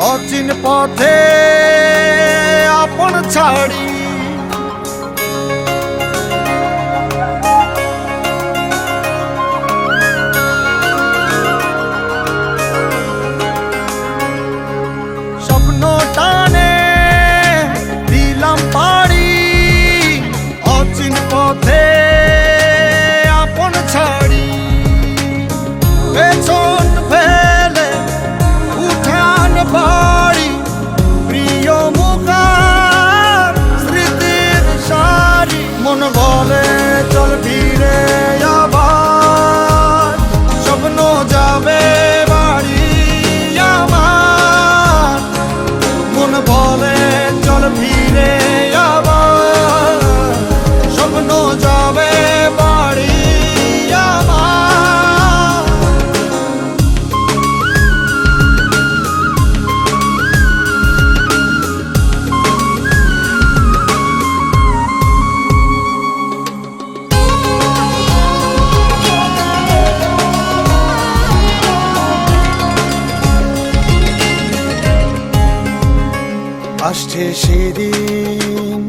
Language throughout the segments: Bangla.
অচিন পথে আপন ছাড়ি স্বপ্ন টানে দিলাম পাড়ি অচিন পথে আপন ছাড়ি পেছন ফেলে উঠান বাড়ি প্রিয় মুখার স্মৃতির সারি মন বলে চল ফিরে আবার স্বপ্ন যাবে বাড়ি আমার মন বলে চল ফিরে আবার স্বপ্ন যাবে বাড়ি আমার আসছে সেদিন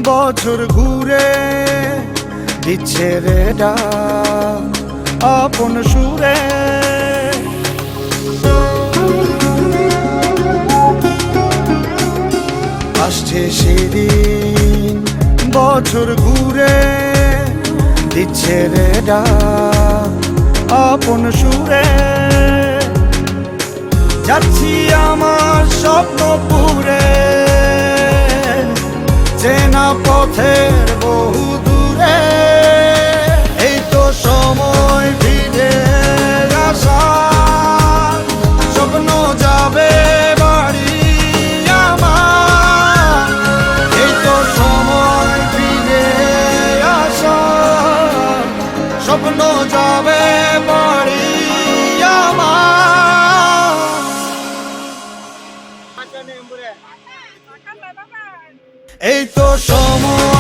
বছর ঘুরে দিচ্ছে রে ডাক আপন সুরে আসছে সেদিন বছর ঘুরে দিচ্ছে রে ডাক আপন সুরে যাচ্ছি আমার স্বপ্নপুরে চেনা পথের বহু দূরে এই তো সময় ফিরে আসার স্বপ্ন যাবে বাড়ি আমার এই তো সময় ফিরে আসার স্বপ্ন যাবে বাড়ি আমার এই তো সময়